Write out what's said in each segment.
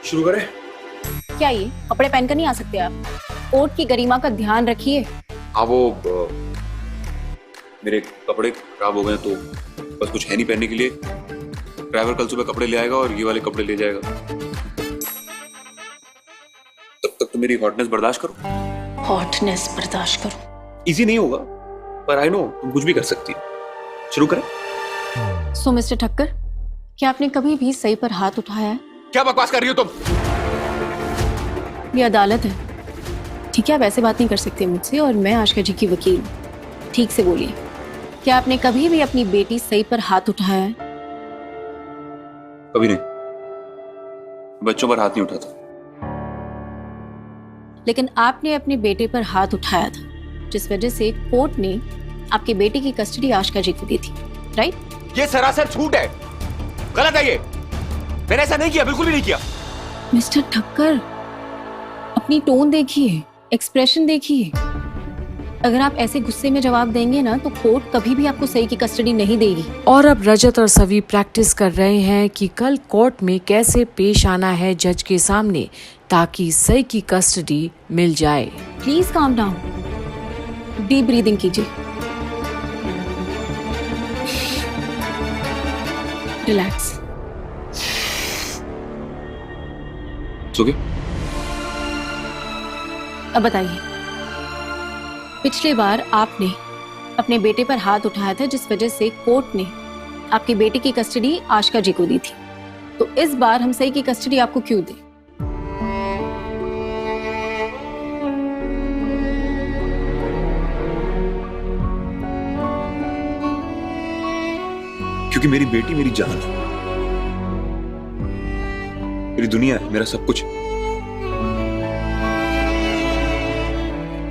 शुरू करें? क्या ये कपड़े पहनकर नहीं आ सकते आप? कोर्ट की गरिमा का ध्यान रखिए। हाँ वो मेरे कपड़े खराब हो गए तो बस कुछ है नहीं पहनने के लिए। ड्राइवर कल सुबह कपड़े ले आएगा और ये वाले कपड़े ले जाएगा। तब तक तो मेरी हॉटनेस बर्दाश्त करो। हॉटनेस बर्दाश्त करो? इजी नहीं होगा पर आई नो तुम कुछ भी कर सकती हो। शुरू करें? सो मिस्टर ठक्कर, क्या आपने कभी भी सही पर हाथ उठाया है? क्या बकवास कर रही हो तुम? ये अदालत है, ठीक है? आप ऐसे बात नहीं कर सकते मुझसे, और मैं आशका जी की वकील हूँ। ठीक से बोलिए, क्या आपने कभी भी अपनी बेटी सही पर हाथ उठाया है? कभी नहीं, बच्चों पर हाथ नहीं उठाता। लेकिन आपने अपने बेटे पर हाथ उठाया था, जिस वजह से कोर्ट ने आपके बेटे की कस्टडी आशका जी को दी थी, राइट? ये सरासर झूठ है, गलत है ये। मैंने ऐसा नहीं किया, बिल्कुल भी नहीं किया। मिस्टर ठक्कर, अपनी टोन देखिए, एक्सप्रेशन देखिए। अगर आप ऐसे गुस्से में जवाब देंगे ना तो कोर्ट कभी भी आपको सही की कस्टडी नहीं देगी। और अब रजत और सवी प्रैक्टिस कर रहे हैं कि कल कोर्ट में कैसे पेश आना है जज के सामने, ताकि सही की कस्टडी मिल जाए। Please calm down, deep breathing कीजिए, रिलैक्स। सोगे? अब बताइए, पिछली बार आपने अपने बेटे पर हाथ उठाया था, जिस वजह से कोर्ट ने आपके बेटे की कस्टडी आशका जी को दी थी। तो इस बार हम सही की कस्टडी आपको क्यों दें? क्योंकि मेरी बेटी मेरी जान है, मेरी दुनिया है, मेरा सब कुछ।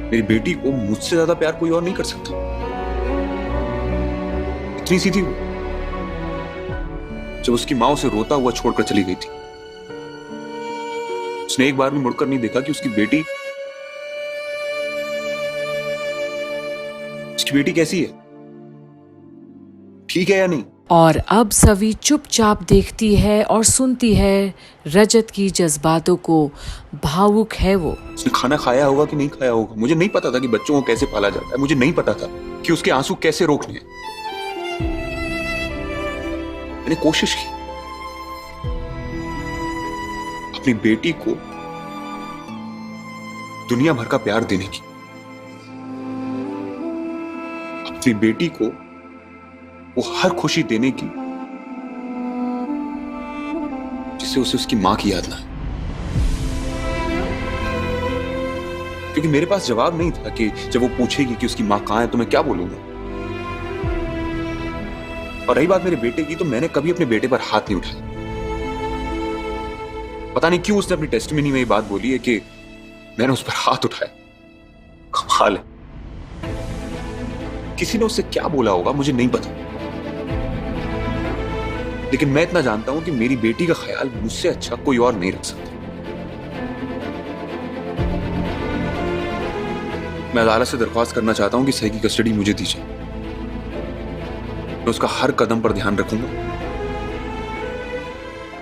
मेरी बेटी को मुझसे ज्यादा प्यार कोई और नहीं कर सकता। इतनी सी थी वो, जब उसकी मां उसे रोता हुआ छोड़कर चली गई थी। उसने एक बार भी मुड़कर नहीं देखा कि उसकी बेटी कैसी है, ठीक है या नहीं। और अब सवी चुपचाप देखती है और सुनती है रजत की जज्बातों को। भावुक है वो। उसने खाना खाया होगा कि नहीं खाया होगा, मुझे नहीं पता था कि बच्चों को कैसे पाला जाता है। मुझे नहीं पता था कि उसके आंसू कैसे रोकने हैं। मैंने कोशिश की अपनी बेटी को दुनिया भर का प्यार देने की, अपनी बेटी को वो हर खुशी देने की जिससे उसे उसकी मां की याद ना आए। क्योंकि मेरे पास जवाब नहीं था कि जब वो पूछेगी कि उसकी मां कहां है तो मैं क्या बोलूंगा। और रही बात मेरे बेटे की, तो मैंने कभी अपने बेटे पर हाथ नहीं उठाया। पता नहीं क्यों उसने अपनी टेस्टिमनी में ये बात बोली है कि मैंने उस पर हाथ उठाया। कमाल है, किसी ने उससे क्या बोला होगा मुझे नहीं पता, लेकिन मैं इतना जानता हूं कि मेरी बेटी का ख्याल मुझसे अच्छा कोई और नहीं रख सकता। मैं अदालत से दरख्वास्त करना चाहता हूं कि सही की कस्टडी मुझे दीजिए। मैं उसका हर कदम पर ध्यान रखूंगा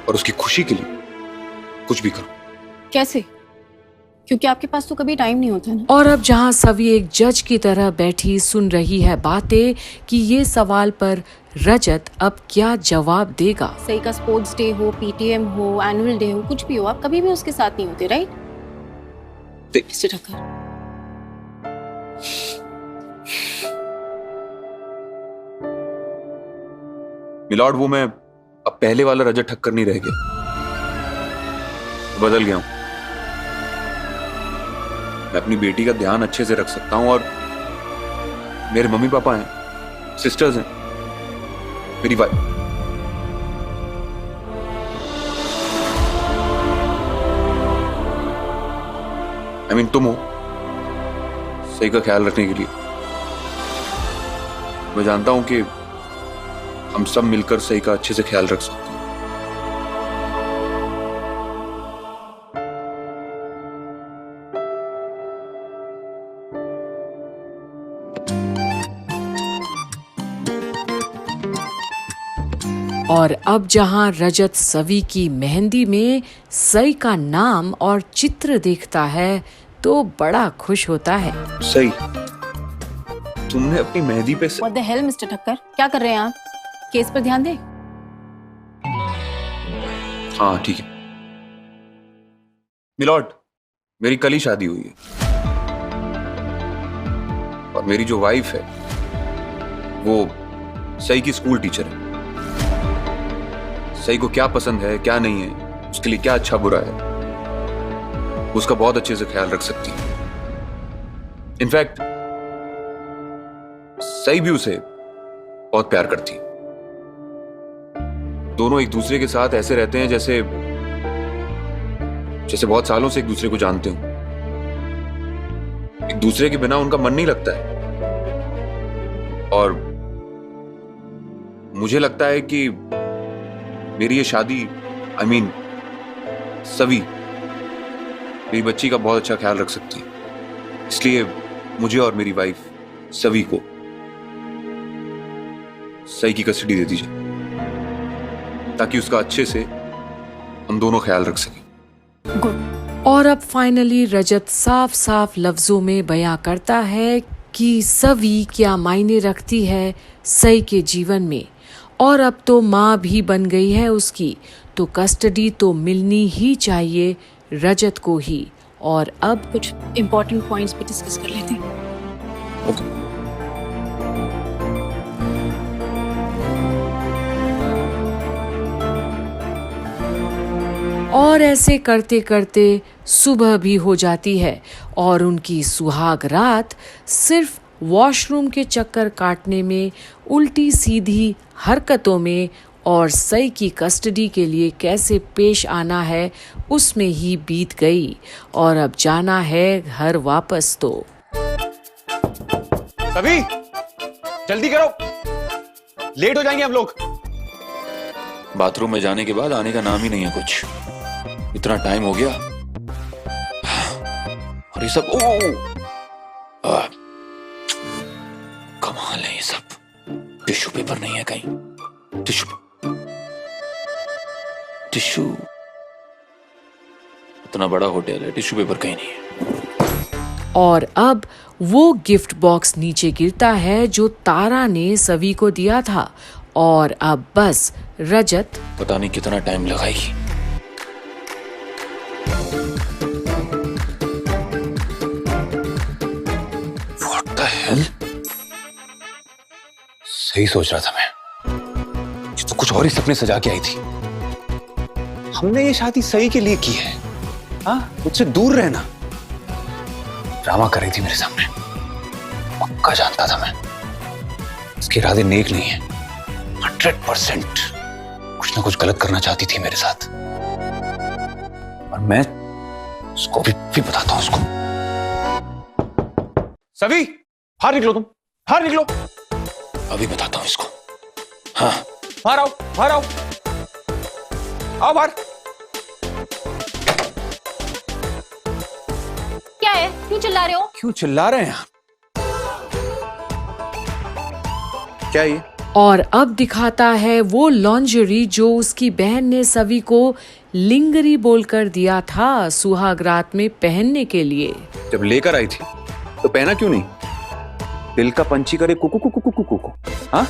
और उसकी खुशी के लिए कुछ भी करूं। कैसे? क्योंकि आपके पास तो कभी टाइम नहीं होता ना। और अब जहां सवी एक जज की तरह बैठी सुन रही है बातें कि ये सवाल पर रजत अब क्या जवाब देगा। सही का स्पोर्ट्स डे हो, पीटीएम हो, एनुअल डे हो, कुछ भी हो, आप कभी भी उसके साथ नहीं होते, राइट? मिस्टर ठक्कर, मिलॉर्ड, वो मैं अब पहले वाला रजत ठक्कर नहीं रह गया, बदल गया हूं। मैं अपनी बेटी का ध्यान अच्छे से रख सकता हूं और मेरे मम्मी पापा हैं, सिस्टर्स हैं, मेरी वाइफ। आई मीन तुम हो सही का ख्याल रखने के लिए। मैं जानता हूं कि हम सब मिलकर सही का अच्छे से ख्याल रख सकते हैं। और अब जहां रजत सवी की मेहंदी में सई का नाम और चित्र देखता है तो बड़ा खुश होता है। सही, तुमने अपनी मेहंदी पे What the hell, mister Thakkar, क्या कर रहे हैं आप? केस पर ध्यान दें। हाँ ठीक है मिलॉर्ड, मेरी कल ही शादी हुई है और मेरी जो वाइफ है वो सई की स्कूल टीचर है। सई को क्या पसंद है क्या नहीं है, उसके लिए क्या अच्छा बुरा है, उसका बहुत अच्छे से ख्याल रख सकती है। इनफैक्ट सई भी उसे बहुत प्यार करती है। दोनों एक दूसरे के साथ ऐसे रहते हैं जैसे बहुत सालों से एक दूसरे को जानते हो। एक दूसरे के बिना उनका मन नहीं लगता है। और मुझे लगता है कि मेरी ये शादी सवी मेरी बच्ची का बहुत अच्छा ख्याल रख सकती है। इसलिए मुझे और मेरी वाइफ सवी को सई की कस्टडी दे दीजिए ताकि उसका अच्छे से हम दोनों ख्याल रख सकें। गुड। और अब फाइनली रजत साफ साफ लफ्जों में बयां करता है कि सवी क्या मायने रखती है सई के जीवन में। और अब तो माँ भी बन गई है उसकी, तो कस्टडी तो मिलनी ही चाहिए रजत को ही। और अब कुछ इंपॉर्टेंट पॉइंट्स भी डिस्कस कर लेते हैं। ओके। और ऐसे करते करते सुबह भी हो जाती है और उनकी सुहाग रात सिर्फ वॉशरूम के चक्कर काटने में, उल्टी सीधी हरकतों में और सई की कस्टडी के लिए कैसे पेश आना है उसमें ही बीत गई। और अब जाना है घर वापस। तो सभी जल्दी करो, लेट हो जाएंगे हम लोग। बाथरूम में जाने के बाद आने का नाम ही नहीं है कुछ। इतना टाइम हो गया और ये सब कमाल है। ये सब टिश्यू पेपर नहीं है कहीं। टिश्यू इतना बड़ा होटल है, टिश्यू पेपर कहीं नहीं है। और अब वो गिफ्ट बॉक्स नीचे गिरता है जो तारा ने सवी को दिया था। और अब बस रजत पता नहीं कितना टाइम लगाएगी। What the hell? सही सोच रहा था मैं। ये तो कुछ और ही सपने सजा के आई थी। हमने ये शादी सही के लिए की है। हाँ, मुझसे दूर रहना। ड्रामा कर रही थी मेरे सामने। पक्का जानता था मैं इसके इरादे नेक नहीं है। 100% कुछ ना कुछ गलत करना चाहती थी मेरे साथ। और मैं उसको भी बताता हूं उसको। सभी बाहर निकलो, तुम बाहर निकलो। अभी बताता हूं इसको। हाँ बाहर आओ, बाहर आओ, आओ बाहर। क्या है, क्यों चिल्ला रहे हो? क्यों चिल्ला रहे हैं आप? क्या ये? और अब दिखाता है वो लॉन्जरी जो उसकी बहन ने सवी को लिंगरी बोलकर दिया था सुहाग रात में पहनने के लिए। जब लेकर आई थी तो पहना क्यों नहीं? दिल का पंछी करे कुकू कुकू कुकू कुकू। हाँ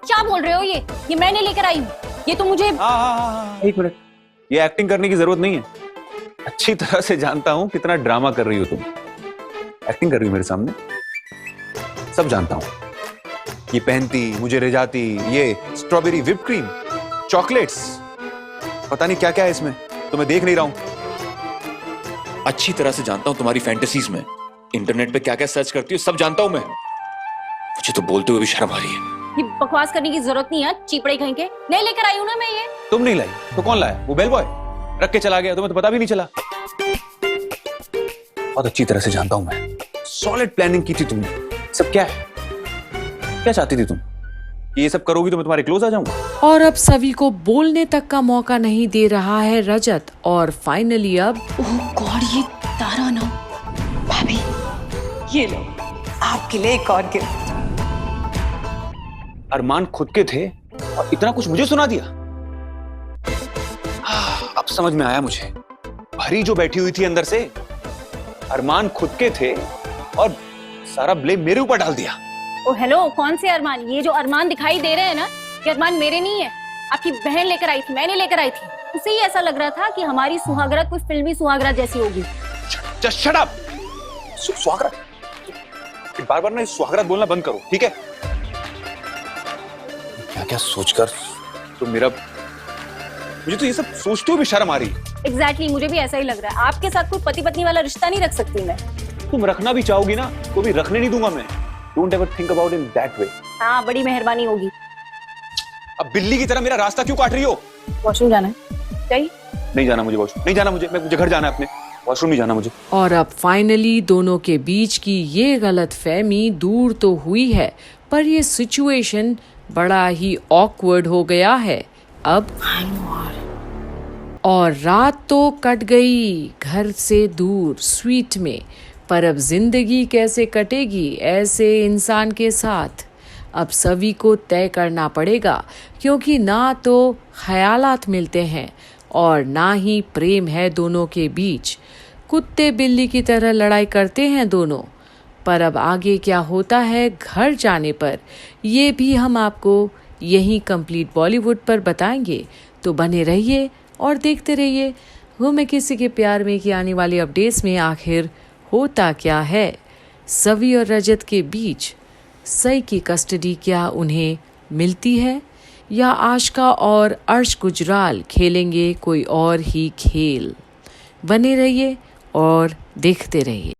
क्या बोल रहे हो? ये मैंने लेकर आई हूँ। ये तो मुझे एक मिनट, ये एक्टिंग करने की जरूरत नहीं है। अच्छी तरह से जानता हूं कितना ड्रामा कर रही हो तुम। एक्टिंग कर रही हो मेरे सामने, सब जानता हूं। ये पहनती, मुझे ले जाती, ये स्ट्रॉबेरी व्हिप क्रीम, चॉकलेट्स, पता नहीं क्या क्या है इसमें, तो मैं देख नहीं रहा हूं। अच्छी तरह से जानता हूं तुम्हारी फैंटेसीज में इंटरनेट पे क्या क्या सर्च करती हो, सब जानता हूं मैं। मुझे तो बोलते हुए भी शर्म आ रही है। ये बकवास करने की जरूरत नहीं है, चीपड़े कहीं के। नहीं लेकर आई हूं ना मैं ये। तुम नहीं लाई तो कौन लाया? वो बेल बॉय रख के चला गया, तुम्हें तो पता भी नहीं चला। बहुत अच्छी तरह से जानता हूं मैं। सॉलिड प्लानिंग की थी तुमने। सब क्या है? क्या चाहती थी तुम? कि ये सब करोगी तो मैं तुम्हारे क्लोज आ जाऊंगा? और अब सभी को बोलने तक का मौका नहीं दे रहा है रजत। और फाइनली अब ओह गॉड, ये तारा ना। भाभी ये लो आपके लिए एक और गिफ्ट। अरमान खुद के थे और इतना कुछ मुझे सुना दिया। अब समझ में आया मुझे, भरी जो बैठी हुई थी अंदर से, अरमान खुद के थे और सारा ब्लेम मेरे ऊपर डाल दिया। ओ हेलो, कौन से अरमान? ये जो अरमान दिखाई दे रहे हैं ना, ये अरमान मेरे नहीं है, आपकी बहन लेकर आई थी, मैंने लेकर आई थी। उसे ही ऐसा लग रहा था कि हमारी सुहागरात कोई फिल्मी सुहागरात जैसी होगी। Just shut up. सुहागरात, बार बार ना इस सुहागरात बोलना बंद करो, ठीक है? क्या क्या सोचकर तो मुझे तो ये सब सोचते हुए भी शर्म आ रही है। एग्जैक्टली, मुझे भी ऐसा ही लग रहा है। आपके साथ कोई पति पत्नी वाला रिश्ता नहीं रख सकती मैं। तुम रखना भी चाहोगी ना तो भी रखने नहीं दूंगा मैं। Don't ever think about in that way. हाँ, बड़ी मेहरबानी होगी। अब बिल्ली की तरह मेरा रास्ता क्यों काट रही हो? वॉशरूम जाना है? चाहिए? नहीं जाना मुझे वॉशरूम, नहीं जाना मुझे घर जाना है अपने, वॉशरूम नहीं जाना मुझे। और अब फाइनली दोनों के बीच की ये गलतफहमी दूर तो हुई है, पर ये सिचुएशन बड़ा ही ऑकवर्ड हो गया है अब। और रात तो कट गई घर से दूर स्वीट में, पर अब जिंदगी कैसे कटेगी ऐसे इंसान के साथ, अब सभी को तय करना पड़ेगा, क्योंकि ना तो ख्यालात मिलते हैं और ना ही प्रेम है दोनों के बीच। कुत्ते बिल्ली की तरह लड़ाई करते हैं दोनों। पर अब आगे क्या होता है घर जाने पर, ये भी हम आपको यहीं कंप्लीट बॉलीवुड पर बताएंगे। तो बने रहिए और देखते रहिए वो मैं किसी के प्यार में की आने वाली अपडेट्स में आखिर होता क्या है। सवी और रजत के बीच सई की कस्टडी क्या उन्हें मिलती है, या आशिका और अर्श गुजराल खेलेंगे कोई और ही खेल? बने रहिए और देखते रहिए।